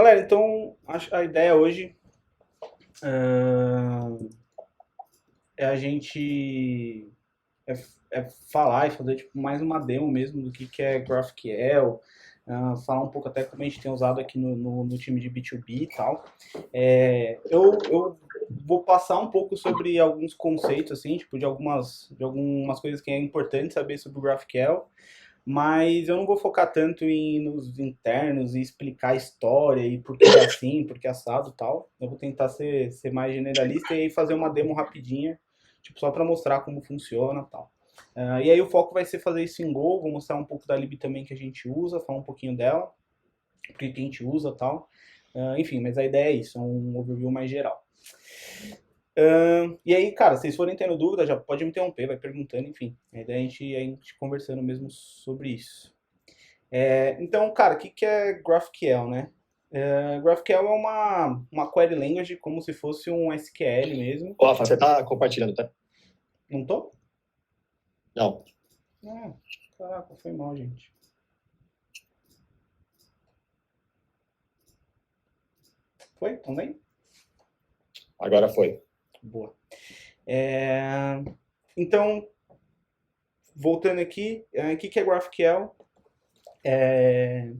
Galera, então a ideia hoje ah, é a gente é, é falar e fazer tipo, mais uma demo mesmo do que é GraphQL, falar um pouco até como a gente tem usado aqui no time de B2B e tal. Eu vou passar um pouco sobre alguns conceitos, assim, tipo, de algumas coisas que é importante saber sobre o GraphQL, mas eu não vou focar tanto nos internos e explicar a história e por que é assim, por que é assado e tal. Eu vou tentar ser mais generalista e aí fazer uma demo rapidinha, tipo, só para mostrar como funciona e tal. E aí o foco vai ser fazer isso em Go, vou mostrar um pouco da lib também que a gente usa, falar um pouquinho dela, porque que a gente usa e tal. Enfim, mas a ideia é isso, é um overview mais geral. E aí, cara, se vocês forem tendo dúvida, já pode me interromper, vai perguntando, enfim. A ideia é a gente conversando mesmo sobre isso. Então, cara, o que é GraphQL, né? GraphQL é uma query language como se fosse um SQL mesmo. Ô, Rafa, você tá compartilhando, tá? Não tô? Não, Ah, caraca, foi mal, gente. Foi? Também? agora foi. Boa. É, Então, voltando aqui, o que é GraphQL? É,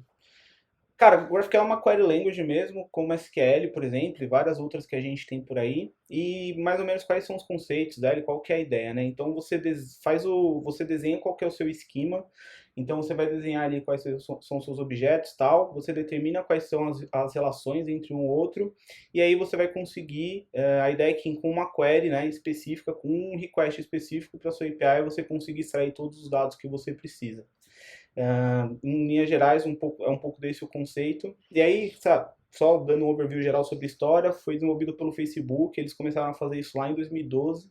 Cara, o GraphQL é uma query language mesmo, como SQL, por exemplo, e várias outras que a gente tem por aí. E mais ou menos quais são os conceitos dela e qual que é a ideia, né? Então você desenha qual que é o seu esquema. Então você vai desenhar ali quais são os seus objetos, tal. Você determina quais são as relações entre um e outro. E aí você vai conseguir, a ideia é que com uma query, né, específica, com um request específico para sua API, você conseguir extrair todos os dados que você precisa. Em linhas gerais, é um pouco desse o conceito. E aí, sabe, só dando um overview geral sobre a história, foi desenvolvido pelo Facebook, eles começaram a fazer isso lá em 2012.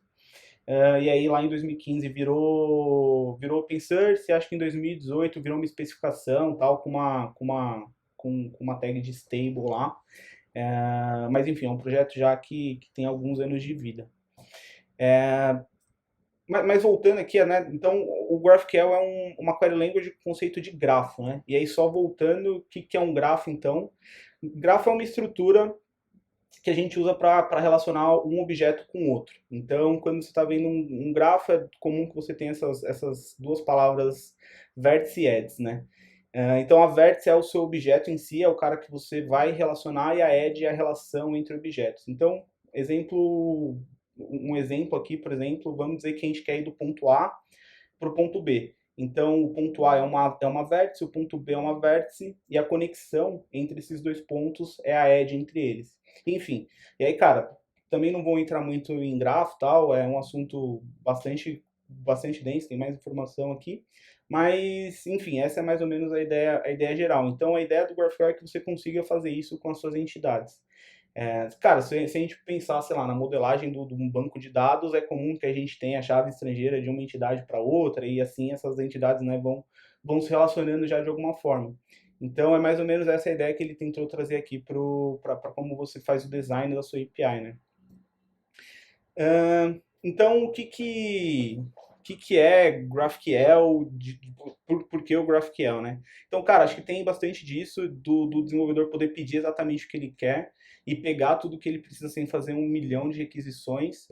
E aí lá em 2015 virou open source, e acho que em 2018 virou uma especificação, tal, com uma tag de stable lá. Mas enfim, é um projeto já que tem alguns anos de vida. Mas voltando aqui, né? Então, o GraphQL é uma query language com conceito de grafo, né? E aí, só voltando, o que é um grafo, então? Grafo é uma estrutura que a gente usa para relacionar um objeto com outro. Então, quando você está vendo um grafo, é comum que você tenha essas duas palavras vértice e edge, né? Então, a vértice é o seu objeto em si, é o cara que você vai relacionar, e a edge é a relação entre objetos. Então, um exemplo aqui, por exemplo, vamos dizer que a gente quer ir do ponto A para o ponto B. Então, o ponto A é uma vértice, o ponto B é uma vértice, e a conexão entre esses dois pontos é a edge entre eles. Enfim, e aí, cara, também não vou entrar muito em grafo e tal, é um assunto bastante denso, tem mais informação aqui. Mas, enfim, essa é mais ou menos a ideia geral. Então, a ideia do GraphQL é que você consiga fazer isso com as suas entidades. Cara, se a gente pensar, sei lá, na modelagem de um banco de dados, é comum que a gente tenha a chave estrangeira de uma entidade para outra, e assim essas entidades, né, vão se relacionando já de alguma forma. Então, é mais ou menos essa a ideia que ele tentou trazer aqui para como você faz o design da sua API, né? Então, o que é GraphQL? Por que o GraphQL, né? Então, cara, acho que tem bastante disso, do desenvolvedor poder pedir exatamente o que ele quer e pegar tudo que ele precisa sem fazer 1 milhão de requisições.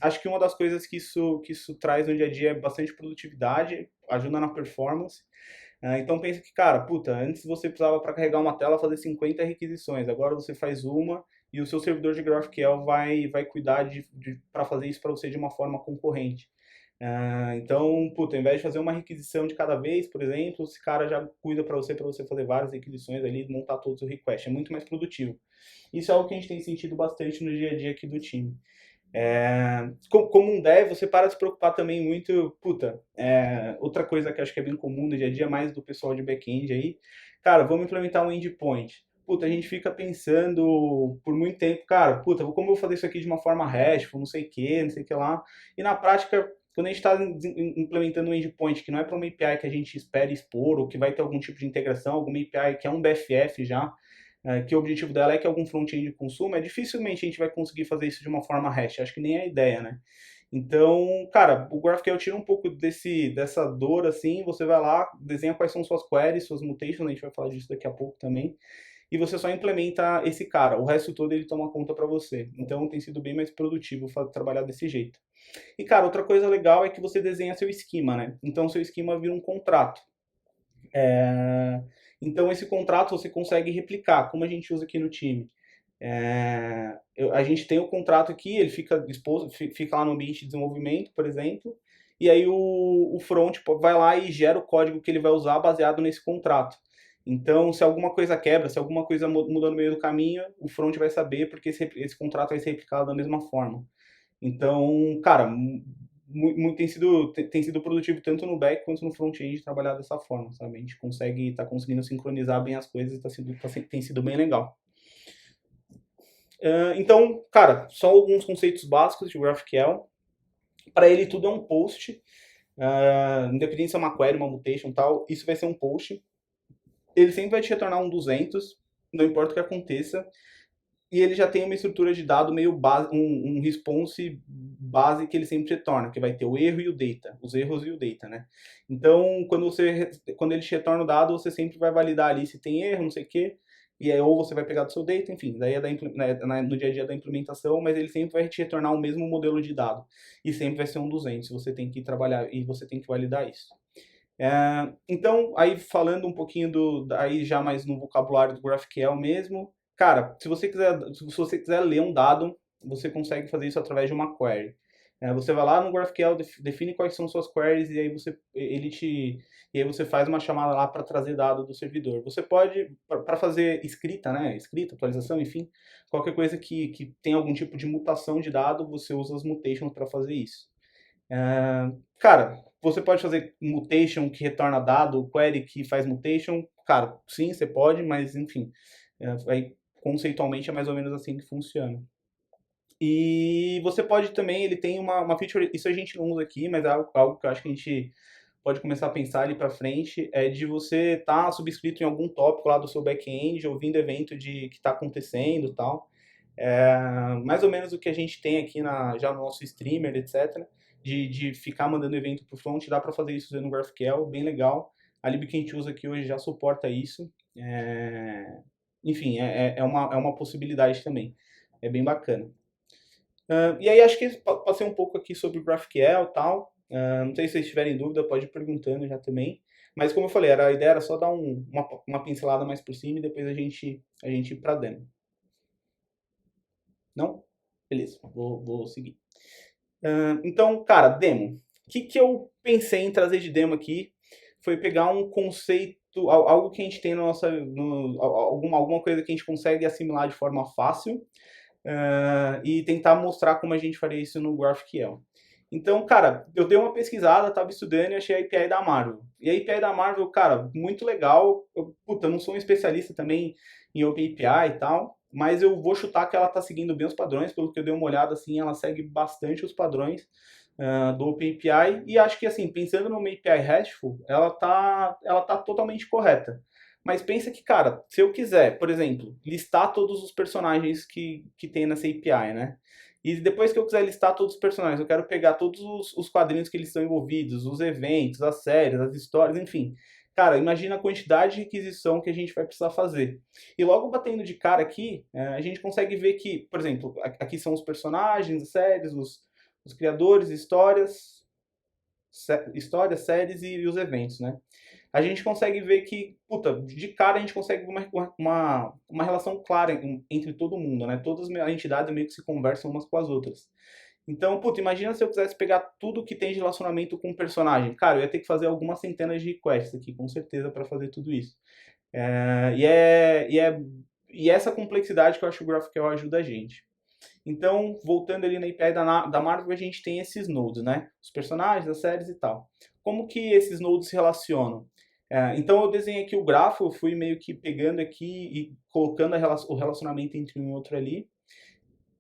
Acho que uma das coisas que isso traz no dia a dia é bastante produtividade, ajuda na performance. Então pensa que, cara, puta, antes você precisava para carregar uma tela fazer 50 requisições, agora você faz uma e o seu servidor de GraphQL vai cuidar para fazer isso para você de uma forma concorrente. Então, puta, ao invés de fazer uma requisição de cada vez, por exemplo, esse cara já cuida para você fazer várias requisições ali, montar todos os requests. É muito mais produtivo. Isso é algo que a gente tem sentido bastante no dia a dia aqui do time. Como um dev, você para de se preocupar também muito. Puta, outra coisa que acho que é bem comum no dia a dia, mais do pessoal de back-end aí. Cara, vamos implementar um endpoint. Puta, a gente fica pensando por muito tempo, cara, puta, como eu vou fazer isso aqui de uma forma RESTful, não sei o que lá. E na prática, quando a gente está implementando um endpoint que não é para uma API que a gente espera expor, ou que vai ter algum tipo de integração, alguma API que é um BFF já, que o objetivo dela é que algum front-end consuma, dificilmente a gente vai conseguir fazer isso de uma forma REST. Acho que nem é a ideia, né? Então, cara, o GraphQL tira um pouco dessa dor, assim, você vai lá, desenha quais são suas queries, suas mutations, a gente vai falar disso daqui a pouco também, e você só implementa esse cara. O resto todo ele toma conta para você. Então tem sido bem mais produtivo trabalhar desse jeito. E, cara, outra coisa legal é que você desenha seu esquema, né? Então seu esquema vira um contrato. Então esse contrato você consegue replicar, como a gente usa aqui no time. A gente tem o contrato aqui, ele fica exposto, fica lá no ambiente de desenvolvimento, por exemplo, e aí o front vai lá e gera o código que ele vai usar baseado nesse contrato. Então, se alguma coisa quebra, se alguma coisa muda no meio do caminho, o front vai saber porque esse contrato vai ser replicado da mesma forma. Então, cara, tem sido produtivo tanto no back quanto no front-end trabalhar dessa forma, sabe? A gente tá conseguindo sincronizar bem as coisas e tem sido bem legal. Então, cara, só alguns conceitos básicos de GraphQL. Para ele tudo é um post, independente se é uma query, uma mutation e tal, isso vai ser um post. Ele sempre vai te retornar um 200, não importa o que aconteça. E ele já tem uma estrutura de dado meio base, um response base que ele sempre retorna, que vai ter o erro e o data, os erros e o data, né? Então, quando ele te retorna o dado, você sempre vai validar ali se tem erro, não sei o quê, e aí ou você vai pegar do seu data, enfim, daí é no dia a dia da implementação, mas ele sempre vai te retornar o mesmo modelo de dado, e sempre vai ser um 200, você tem que trabalhar e você tem que validar isso. Então, aí falando um pouquinho aí já mais no vocabulário do GraphQL mesmo, cara, se você quiser ler um dado, você consegue fazer isso através de uma query. Você vai lá no GraphQL, define quais são suas queries e aí você faz uma chamada lá para trazer dado do servidor. Você pode, para fazer escrita, né? Escrita, atualização, enfim, qualquer coisa que tem algum tipo de mutação de dado, você usa as mutations para fazer isso. Cara, você pode fazer mutation que retorna dado, query que faz mutation. Cara, sim, você pode, mas enfim, aí conceitualmente é mais ou menos assim que funciona. E você pode também, ele tem uma feature, isso a gente não usa aqui, mas é algo que eu acho que a gente pode começar a pensar ali para frente, é de você estar subscrito em algum tópico lá do seu back-end, ouvindo evento que está acontecendo e tal. Mais ou menos o que a gente tem aqui já no nosso streamer, etc. De ficar mandando evento para o front, dá para fazer isso usando o GraphQL, bem legal. A lib que a gente usa aqui hoje já suporta isso. Enfim, é uma possibilidade também. É bem bacana. E aí acho que passei um pouco aqui sobre o GraphQL e tal. Não sei se vocês tiverem dúvida, pode ir perguntando já também. Mas como eu falei, a ideia era só dar uma pincelada mais por cima e depois a gente ir para demo. Não? Beleza, vou seguir. Então, cara, demo. O que eu pensei em trazer de demo aqui foi pegar um conceito, algo que a gente tem na nossa, alguma coisa que a gente consegue assimilar de forma fácil e tentar mostrar como a gente faria isso no GraphQL. Então, cara, eu dei uma pesquisada, estava estudando e achei a API da Marvel. E a API da Marvel, cara, muito legal. Eu não sou um especialista também em OpenAPI e tal, mas eu vou chutar que ela está seguindo bem os padrões, pelo que eu dei uma olhada, assim, ela segue bastante os padrões do OpenAPI, e acho que, assim, pensando numa API RESTful, ela tá totalmente correta. Mas pensa que, cara, se eu quiser, por exemplo, listar todos os personagens que tem nessa API, né? E depois que eu quiser listar todos os personagens, eu quero pegar todos os quadrinhos que eles estão envolvidos, os eventos, as séries, as histórias, enfim. Cara, imagina a quantidade de requisição que a gente vai precisar fazer. E logo batendo de cara aqui, a gente consegue ver que, por exemplo, aqui são os personagens, as séries, os criadores, histórias, séries e os eventos, né? A gente consegue ver que, puta, de cara a gente consegue ver uma relação clara entre todo mundo, né? Todas as entidades meio que se conversam umas com as outras. Então, puta, imagina se eu quisesse pegar tudo que tem de relacionamento com o personagem. Cara, eu ia ter que fazer algumas centenas de requests aqui, com certeza, para fazer tudo isso. E essa complexidade que eu acho que o GraphQL ajuda a gente. Então, voltando ali na API da Marvel, a gente tem esses nodes, né? Os personagens, as séries e tal. Como que esses nodes se relacionam? Então, eu desenhei aqui o grafo, eu fui meio que pegando aqui e colocando o relacionamento entre um e outro ali.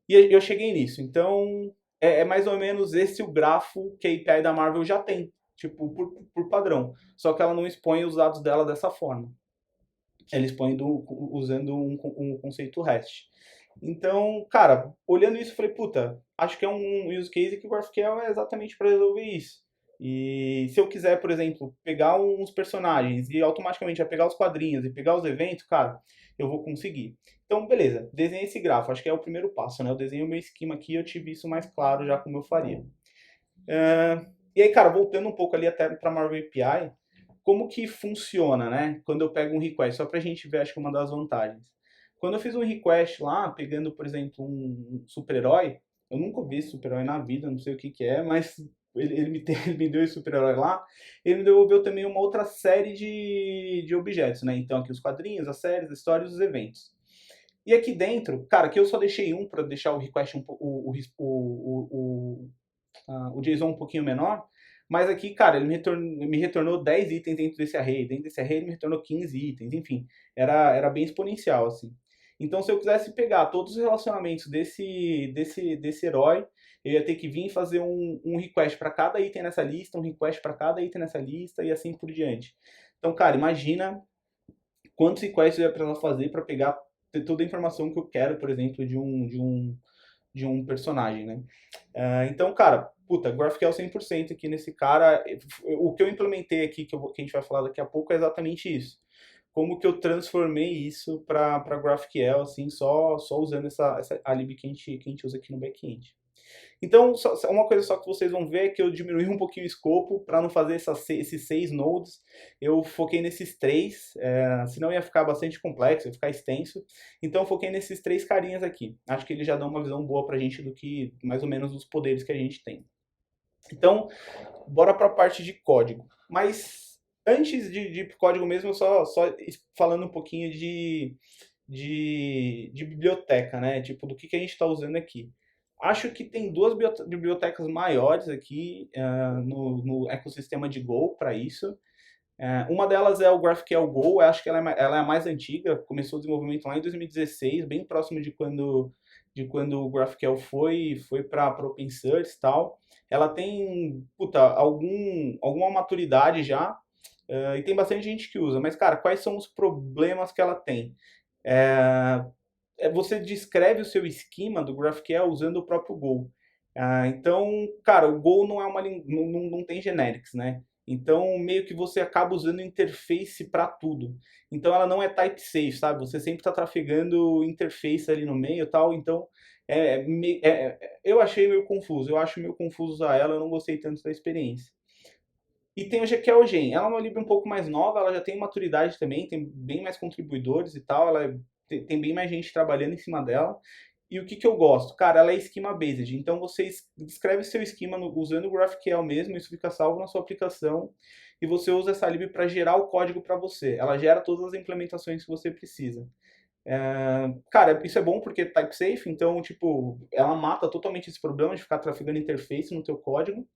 E eu cheguei nisso. Então, é mais ou menos esse o grafo que a API da Marvel já tem, tipo, por padrão. Só que ela não expõe os dados dela dessa forma. Ela expõe usando um conceito REST. Então, cara, olhando isso, eu falei, puta, acho que é um use case que o GraphQL é exatamente para resolver isso. E se eu quiser, por exemplo, pegar uns personagens e automaticamente já pegar os quadrinhos e pegar os eventos, cara, eu vou conseguir. Então, beleza, desenhei esse grafo, acho que é o primeiro passo, né? Eu desenhei o meu esquema aqui, eu tive isso mais claro já como eu faria. E aí, cara, voltando um pouco ali até para Marvel API, como que funciona, né? Quando eu pego um request, só pra gente ver, acho que uma das vantagens. Quando eu fiz um request lá, pegando, por exemplo, um super-herói, eu nunca vi esse super-herói na vida, não sei o que que é, mas ele me deu esse super-herói lá, ele me devolveu também uma outra série de objetos, né? Então aqui os quadrinhos, as séries, as histórias, os eventos. E aqui dentro, cara, aqui eu só deixei um para deixar o request o JSON um pouquinho menor, mas aqui, cara, ele me retornou 10 itens dentro desse array, dentro desse array ele me retornou 15 itens, enfim, era bem exponencial, assim. Então, se eu quisesse pegar todos os relacionamentos desse herói, eu ia ter que vir e fazer um request para cada item nessa lista, um request para cada item nessa lista e assim por diante. Então, cara, imagina quantos requests eu ia precisar fazer para pegar toda a informação que eu quero, por exemplo, de um personagem, né? Então, cara, puta, GraphQL 100% aqui nesse cara. O que eu implementei aqui, que a gente vai falar daqui a pouco, é exatamente isso. Como que eu transformei isso para GraphQL, assim, só usando essa alib que a gente usa aqui no back-end. Então, uma coisa só que vocês vão ver é que eu diminui um pouquinho o escopo para não fazer esses 6 nodes. Eu foquei nesses 3, senão ia ficar bastante complexo, ia ficar extenso. Então, eu foquei nesses 3 carinhas aqui. Acho que eles já dão uma visão boa para a gente do que, mais ou menos, dos poderes que a gente tem. Então, bora para a parte de código. Mas, antes de ir para o código mesmo, só falando um pouquinho de biblioteca, né? Tipo, do que a gente está usando aqui. Acho que tem duas bibliotecas maiores aqui no ecossistema de Go para isso. Uma delas é o GraphQL Go, eu acho que ela é a mais antiga, começou o desenvolvimento lá em 2016, bem próximo de quando o GraphQL foi para Open Source e tal. Ela tem, puta, alguma maturidade já, e tem bastante gente que usa, mas, cara, quais são os problemas que ela tem? É, você descreve o seu esquema do GraphQL usando o próprio Go. Então, cara, o Go não é não tem generics, né? Então, meio que você acaba usando interface para tudo. Então, ela não é type safe, sabe? Você sempre está trafegando interface ali no meio e tal. Então, eu achei meio confuso. Eu acho meio confuso usar ela, eu não gostei tanto da experiência. E tem o GQL Gen. Ela é uma lib um pouco mais nova, ela já tem maturidade também, tem bem mais contribuidores e tal, tem bem mais gente trabalhando em cima dela. E o que eu gosto? Cara, ela é esquema based, então você escreve seu esquema usando o GraphQL mesmo, isso fica salvo na sua aplicação, e você usa essa lib para gerar o código para você. Ela gera todas as implementações que você precisa. Cara, isso é bom porque é type safe, então, tipo, ela mata totalmente esse problema de ficar trafegando interface no teu código.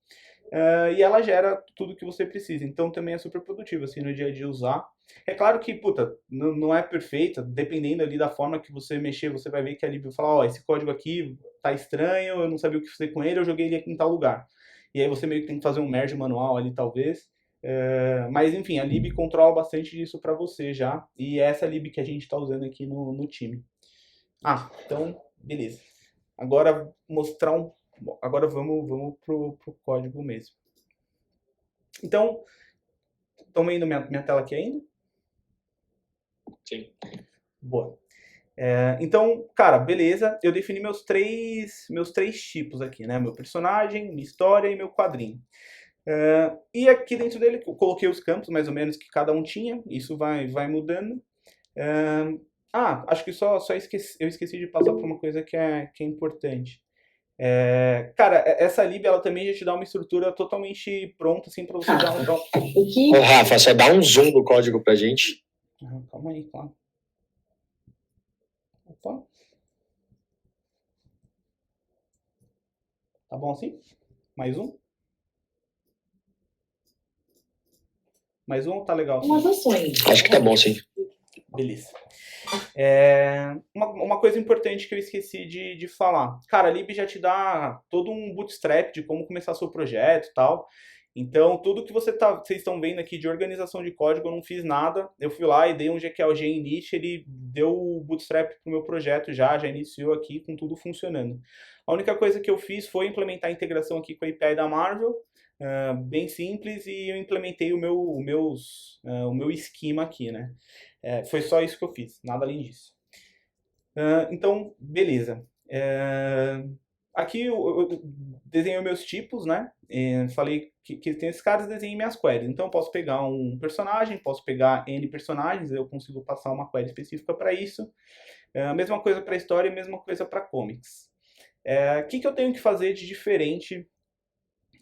E ela gera tudo que você precisa. Então também é super produtivo assim no dia a dia usar. É claro que, puta, não é perfeita, dependendo ali da forma que você mexer, você vai ver que ali vai falar, ó, esse código aqui tá estranho, eu não sabia o que fazer com ele, eu joguei ele aqui em tal lugar. E aí você meio que tem que fazer um merge manual ali, talvez. Mas enfim, a lib controla bastante disso para você já. E é essa lib que a gente está usando aqui no time. Então, beleza. Agora mostrar um. Agora vamos pro código mesmo. Então, estão vendo minha tela aqui ainda? Sim. Boa. Então, cara, beleza. Eu defini meus três tipos aqui, né? Meu personagem, minha história e meu quadrinho. E aqui dentro dele eu coloquei os campos, mais ou menos, que cada um tinha. Isso vai mudando. Acho que eu esqueci de passar por uma coisa que é importante. Cara, essa lib ela também já te dá uma estrutura totalmente pronta assim para você dar um. Ô, Rafa, só dá um zoom do código pra gente. Calma aí, claro. Opa. Tá bom assim? Mais um? Mais um? Tá legal assim? Acho que tá bom, sim. Beleza. Uma coisa importante que eu esqueci de falar. Cara, a lib já te dá todo um bootstrap de como começar seu projeto e tal. Então, tudo que vocês estão vendo aqui de organização de código, eu não fiz nada. Eu fui lá e dei um GQLG init, ele deu o bootstrap pro meu projeto já iniciou aqui com tudo funcionando. A única coisa que eu fiz foi implementar a integração aqui com a API da Marvel. bem simples e eu implementei o meu esquema aqui, né? Foi só isso que eu fiz, nada além disso. Então, beleza. Aqui eu desenhei meus tipos, né? Falei que tem esses caras, desenhei minhas queries. Então, eu posso pegar um personagem, posso pegar N personagens, eu consigo passar uma query específica para isso. Mesma coisa para história e mesma coisa para comics. O que eu tenho que fazer de diferente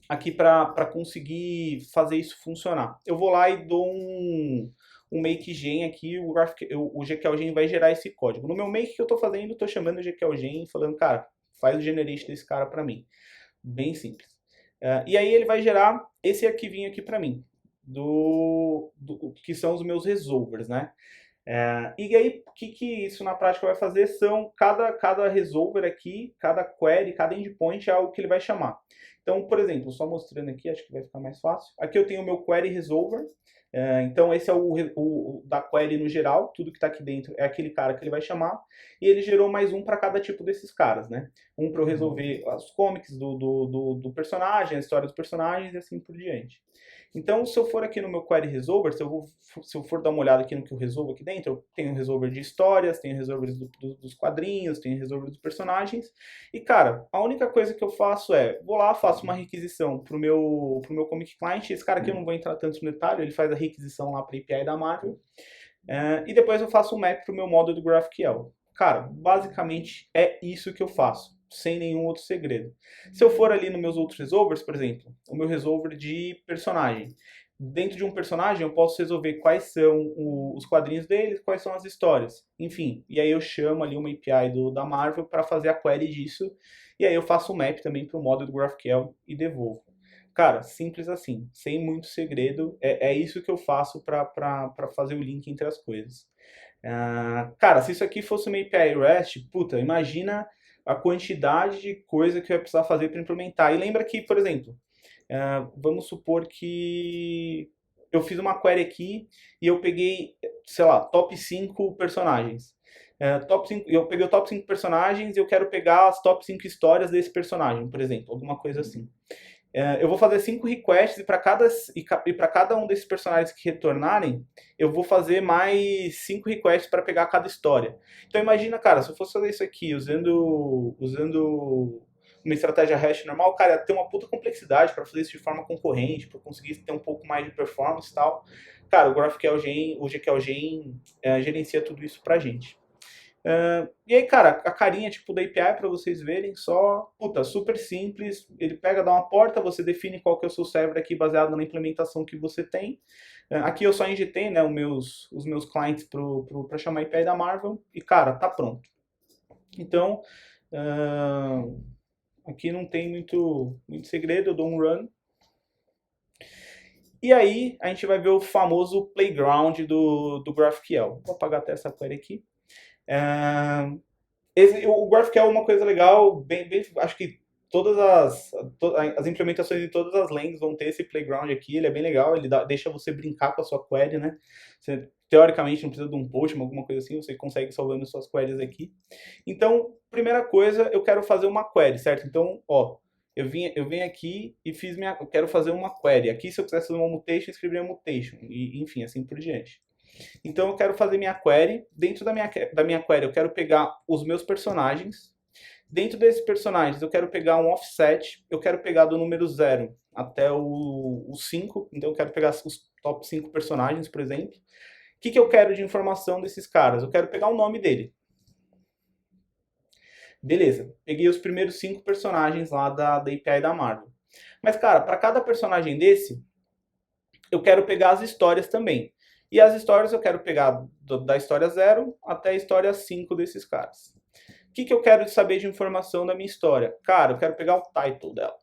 aqui para conseguir fazer isso funcionar? Eu vou lá e dou um make gen aqui, o GQL Gen vai gerar esse código. No meu make que eu estou fazendo, eu estou chamando o GQL Gen e falando, cara, faz o generate desse cara para mim. Bem simples. E aí ele vai gerar esse arquivinho aqui para mim, que são os meus resolvers, né? E aí, o que isso na prática vai fazer são cada resolver aqui, cada query, cada endpoint é algo que ele vai chamar. Então, por exemplo, só mostrando aqui, acho que vai ficar mais fácil. Aqui eu tenho o meu query resolver. Então, esse é o da query no geral, tudo que está aqui dentro é aquele cara que ele vai chamar. E ele gerou mais um para cada tipo desses caras, né? Um para eu resolver os comics do personagem, a história dos personagens e assim por diante. Então, se eu for aqui no meu Query Resolver, se eu for dar uma olhada aqui no que eu resolvo aqui dentro, eu tenho resolver de histórias, tenho resolver dos quadrinhos, tenho resolver dos personagens. E, cara, a única coisa que eu faço vou lá, faço uma requisição pro meu Comic Client. Esse cara aqui eu não vou entrar tanto no detalhe, ele faz a requisição lá para a API da Marvel. E depois eu faço um map pro meu módulo do GraphQL. Cara, basicamente é isso que eu faço, sem nenhum outro segredo. Se eu for ali nos meus outros resolvers, por exemplo, o meu resolver de personagem. Dentro de um personagem eu posso resolver quais são os quadrinhos dele, quais são as histórias. Enfim, e aí eu chamo ali uma API da Marvel para fazer a query disso. E aí eu faço o map também para o módulo do GraphQL e devolvo. Cara, simples assim, sem muito segredo. É isso que eu faço para fazer o link entre as coisas. Cara, se isso aqui fosse uma API REST, puta, imagina a quantidade de coisa que eu ia precisar fazer para implementar. E lembra que, por exemplo, vamos supor que eu fiz uma query aqui e eu peguei, sei lá, top 5 personagens. Eu peguei o top 5 personagens e eu quero pegar as top 5 histórias desse personagem, por exemplo, alguma coisa assim. Eu vou fazer 5 requests e para cada um desses personagens que retornarem, eu vou fazer mais 5 requests para pegar cada história. Então imagina, cara, se eu fosse fazer isso aqui usando uma estratégia REST normal, cara, ia ter uma puta complexidade para fazer isso de forma concorrente, para conseguir ter um pouco mais de performance e tal. Cara, o GQL Gen gerencia tudo isso pra gente. E aí, cara, a carinha tipo da API para vocês verem, só, puta, super simples. Ele pega, dá uma porta, você define qual que é o seu server aqui baseado na implementação que você tem. Aqui eu só injetei, né, os meus clients para chamar a API da Marvel e, cara, tá pronto. Então, aqui não tem muito segredo, eu dou um run. E aí, a gente vai ver o famoso playground do GraphQL. Vou apagar até essa query aqui. O GraphQL é uma coisa legal, acho que as implementações de todas as languages vão ter esse playground aqui, ele é bem legal, ele deixa você brincar com a sua query, né? Você, teoricamente, não precisa de um Postman, alguma coisa assim, você consegue salvando suas queries aqui. Então, primeira coisa, eu quero fazer uma query, certo? Então, ó, eu vim aqui e eu quero fazer uma query. Aqui, se eu quisesse fazer uma mutation, eu escreveria mutation, e, enfim, assim por diante. Então eu quero fazer minha query. Dentro da minha query eu quero pegar os meus personagens. Dentro desses personagens eu quero pegar um offset. Eu quero pegar do número 0 até o 5. Então eu quero pegar os top 5 personagens, por exemplo. O que eu quero de informação desses caras? Eu quero pegar o nome dele. Beleza, peguei os primeiros 5 personagens lá da API da Marvel. Mas, cara, para cada personagem desse, eu quero pegar as histórias também. E as histórias eu quero pegar da história 0 até a história 5 desses caras. O que eu quero saber de informação da minha história? Cara, eu quero pegar o title dela.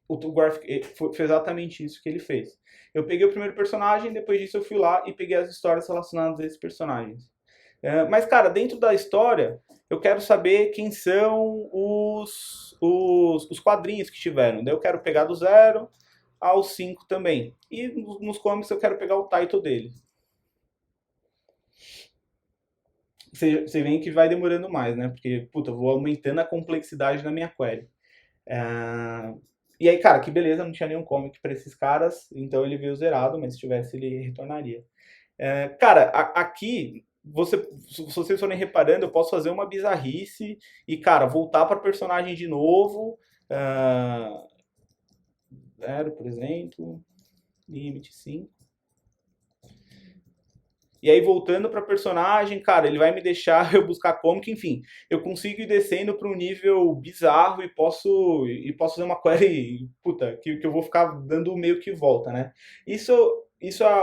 O Graphic foi exatamente isso que ele fez. Eu peguei o primeiro personagem, depois disso eu fui lá e peguei as histórias relacionadas a esses personagens. Mas, cara, dentro da história, eu quero saber quem são os quadrinhos que tiveram. Daí eu quero pegar do 0 ao 5 também. E nos comics eu quero pegar o title dele. Você vê que vai demorando mais, né? Porque, puta, eu vou aumentando a complexidade da minha query. E aí, cara, que beleza, não tinha nenhum comic pra esses caras, então ele veio zerado, mas se tivesse ele retornaria. Cara, aqui, se vocês forem reparando, eu posso fazer uma bizarrice e, cara, voltar para personagem de novo. ah, Zero, por exemplo, limite 5. E aí, voltando para personagem, cara, ele vai me deixar eu buscar comic, enfim, eu consigo ir descendo para um nível bizarro e posso fazer uma query, puta, que eu vou ficar dando meio que volta, né? Isso,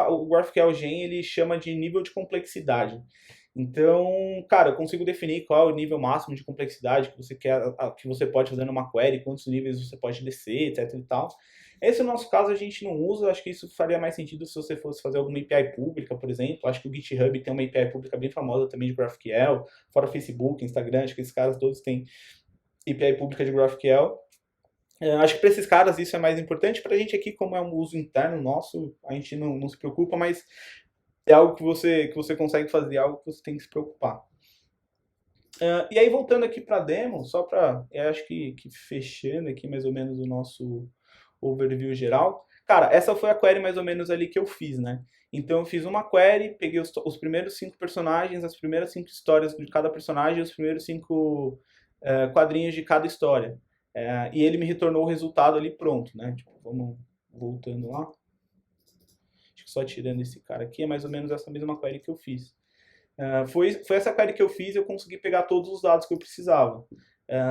o GraphQL Gen ele chama de nível de complexidade. Então, cara, eu consigo definir qual é o nível máximo de complexidade que você quer, que você pode fazer numa query, quantos níveis você pode descer, etc e tal. Esse, no nosso caso, a gente não usa. Acho que isso faria mais sentido se você fosse fazer alguma API pública, por exemplo. Acho que o GitHub tem uma API pública bem famosa também de GraphQL, fora Facebook, Instagram, acho que esses caras todos têm API pública de GraphQL. Acho que para esses caras isso é mais importante. Para a gente aqui, como é um uso interno nosso, a gente não se preocupa, mas é algo que você consegue fazer, algo que você tem que se preocupar. E aí, voltando aqui para a demo, só para, acho que fechando aqui mais ou menos o nosso overview geral. Cara, essa foi a query mais ou menos ali que eu fiz, né? Então eu fiz uma query, peguei os primeiros 5 personagens, as primeiras 5 histórias de cada personagem, os primeiros 5 quadrinhos de cada história. E ele me retornou o resultado ali pronto, né? Tipo, vamos voltando lá. Acho que só tirando esse cara aqui, é mais ou menos essa mesma query que eu fiz. Foi essa query que eu fiz e eu consegui pegar todos os dados que eu precisava.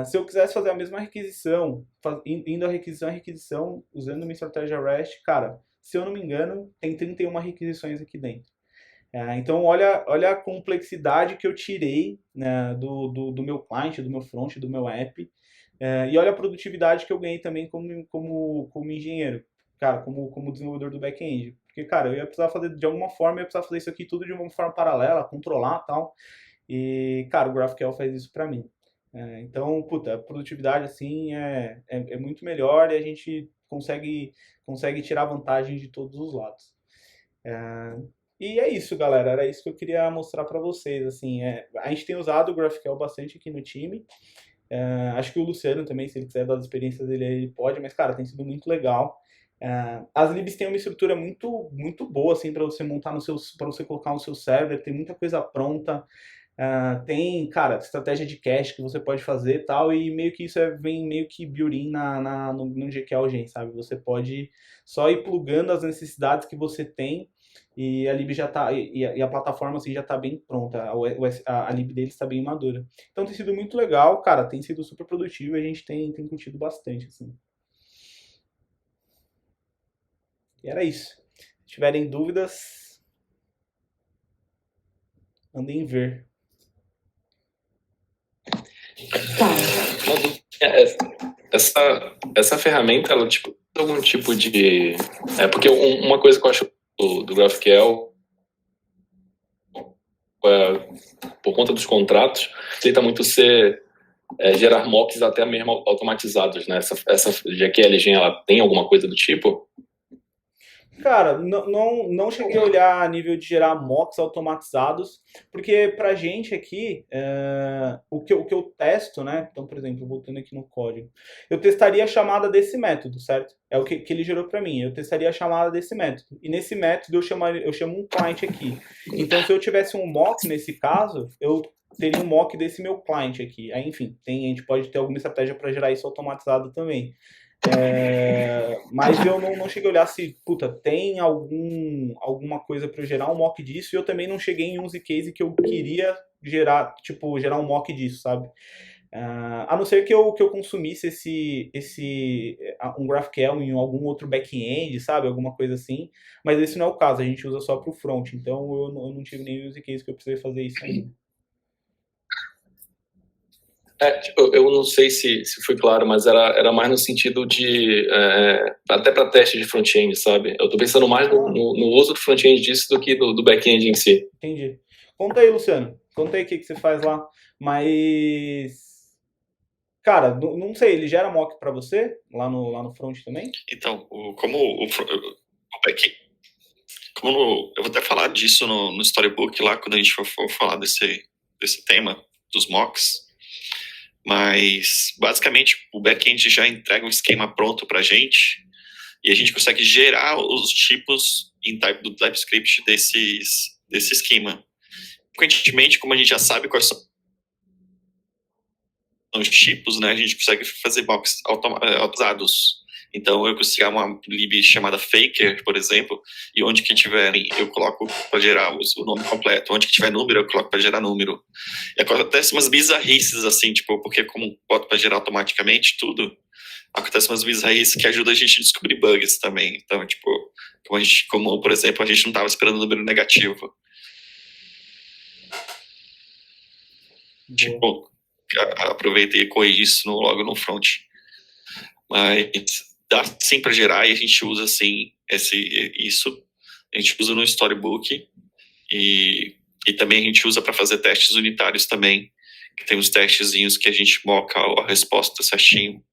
Se eu quisesse fazer a mesma requisição, indo a requisição, usando uma estratégia REST, cara, se eu não me engano, tem 31 requisições aqui dentro. Então, olha a complexidade que eu tirei, né, do meu client, do meu front, do meu app, e olha a produtividade que eu ganhei também como engenheiro, cara, como desenvolvedor do back-end. Porque, cara, eu ia precisar fazer de alguma forma, eu ia precisar fazer isso aqui tudo de uma forma paralela, controlar e tal. E, cara, o GraphQL faz isso pra mim. Então, puta, a produtividade assim é muito melhor e a gente consegue tirar vantagem de todos os lados. E é isso, galera. Era isso que eu queria mostrar para vocês. Assim, a gente tem usado o GraphQL bastante aqui no time. Acho que o Luciano também, se ele quiser dar as experiências dele, ele pode. Mas, cara, tem sido muito legal. As libs têm uma estrutura muito, muito boa, assim, para você montar para você colocar no seu server. Tem muita coisa pronta. Tem, cara, estratégia de cache que você pode fazer e tal, e meio que isso vem meio que built-in no GQL Gen, sabe? Você pode só ir plugando as necessidades que você tem e a lib já tá, e a plataforma assim já tá bem pronta, a lib deles está bem madura. Então tem sido muito legal, cara, tem sido super produtivo e a gente tem curtido bastante, assim. E era isso. Se tiverem dúvidas, andem ver. Essa ferramenta, ela tipo, tem algum tipo de. Porque uma coisa que eu acho do GraphQL, por conta dos contratos, tenta muito gerar mocks até mesmo automatizados, né? Essa GQL, ela tem alguma coisa do tipo? Cara, não cheguei a olhar a nível de gerar mocks automatizados, porque pra gente aqui, o que eu testo, né? Então, por exemplo, voltando aqui no código, eu testaria a chamada desse método, certo? É o que ele gerou pra mim. Eu testaria a chamada desse método. E nesse método eu chamo um client aqui. Então, se eu tivesse um mock nesse caso, eu teria um mock desse meu client aqui. Aí, enfim, a gente pode ter alguma estratégia para gerar isso automatizado também. Mas eu não cheguei a olhar se, puta, tem alguma coisa para eu gerar um mock disso, e eu também não cheguei em use case que eu queria gerar, tipo, gerar um mock disso, sabe? A não ser que eu consumisse um GraphQL em algum outro back-end, sabe? Alguma coisa assim. Mas esse não é o caso, a gente usa só para o front, então eu não tive nenhum use case que eu precisei fazer isso ainda. Tipo, eu não sei se foi claro, mas era mais no sentido de até para teste de front-end, sabe? Eu tô pensando mais no uso do front-end disso do que do back-end em si. Entendi. Conta aí, Luciano. Conta aí o que você faz lá. Mas, cara, não sei, ele gera mock para você lá no front também? Então, como o back, eu vou até falar disso no storybook lá, quando a gente for falar desse tema, dos mocks. Mas, basicamente, o back-end já entrega um esquema pronto para a gente e a gente consegue gerar os tipos do TypeScript desse esquema. Frequentemente, como a gente já sabe quais são os tipos, né, a gente consegue fazer mocks automatizados. Então, eu consigo criar uma lib chamada faker, por exemplo, e onde que tiver, eu coloco para gerar o nome completo. Onde que tiver número, eu coloco para gerar número. E acontece umas bizarrices, assim, tipo, porque como boto para gerar automaticamente tudo, acontece umas bizarrices que ajudam a gente a descobrir bugs também. Então, tipo, como por exemplo, a gente não estava esperando número negativo. Tipo, aproveitei e corrigi isso logo no front. Mas dá sim para gerar e a gente usa assim isso. A gente usa no Storybook e também a gente usa para fazer testes unitários também. Que tem uns testezinhos que a gente moca a resposta certinho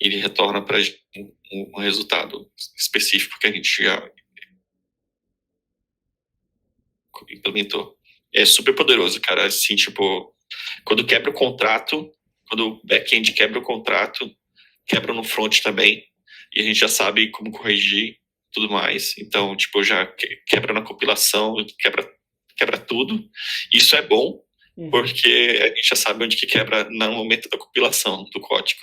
e ele retorna para um resultado específico que a gente já implementou. É super poderoso, cara. Assim, tipo, quando quebra o contrato, quando o back-end quebra o contrato, quebra no front também, e a gente já sabe como corrigir tudo mais. Então, tipo, já quebra na compilação, quebra tudo. Isso é bom, porque a gente já sabe onde que quebra no momento da compilação do código.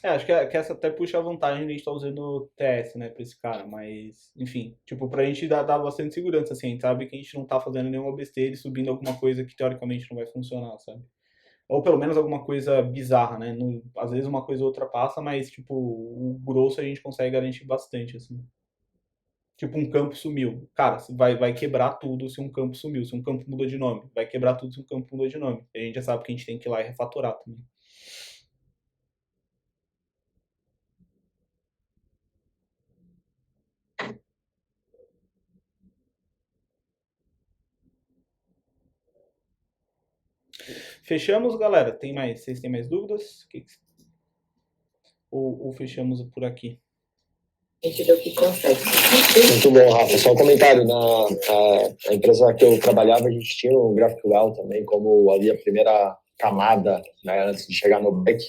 Acho que essa até puxa a vantagem de a gente estar usando o TS, né, pra esse cara, mas, enfim, tipo, pra gente dá bastante segurança, assim, a gente sabe que a gente não tá fazendo nenhuma besteira e subindo alguma coisa que teoricamente não vai funcionar, sabe? Ou pelo menos alguma coisa bizarra, né? Às vezes uma coisa ou outra passa, mas, tipo, o grosso a gente consegue garantir bastante, assim. Tipo, um campo sumiu. Cara, vai quebrar tudo se um campo sumiu, se um campo mudou de nome. Vai quebrar tudo se um campo mudou de nome. A gente já sabe que a gente tem que ir lá e refatorar também. Fechamos, galera? Vocês têm mais dúvidas? Ou fechamos por aqui? A gente vê o que consegue. Muito bom, Rafa. Só um comentário. Na empresa que eu trabalhava, a gente tinha um GraphQL também, como ali a primeira camada, né, antes de chegar no back,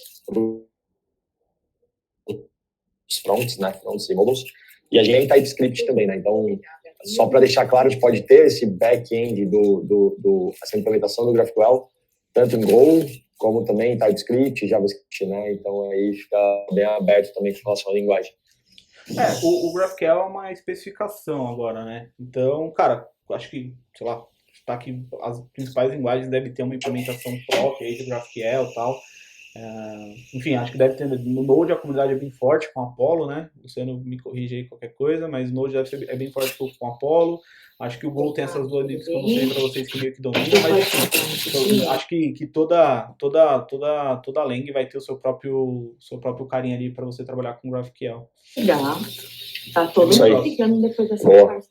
os fronts, né, fronts e mobiles. E a gente tem TypeScript também, né? Então, só para deixar claro, a gente pode ter esse back-end essa implementação do GraphQL, tanto em Go, como também em TypeScript, JavaScript, né? Então, aí fica bem aberto também com relação à linguagem. O GraphQL é uma especificação agora, né? Então, cara, acho que, sei lá, tá aqui, as principais linguagens devem ter uma implementação própria aí de GraphQL e tal. Enfim, acho que deve ter. No Node a comunidade é bem forte com Apollo, né? Você não me corrige aí qualquer coisa, mas o Node é bem forte com Apollo. Acho que o Go tem essas duas links que eu mostrei para vocês que meio que dominam, mas enfim, acho que toda lang vai ter o seu próprio carinha ali para você trabalhar com GraphQL. Legal. Tá todo Isso aí. mundo ficando depois dessa Boa. parte.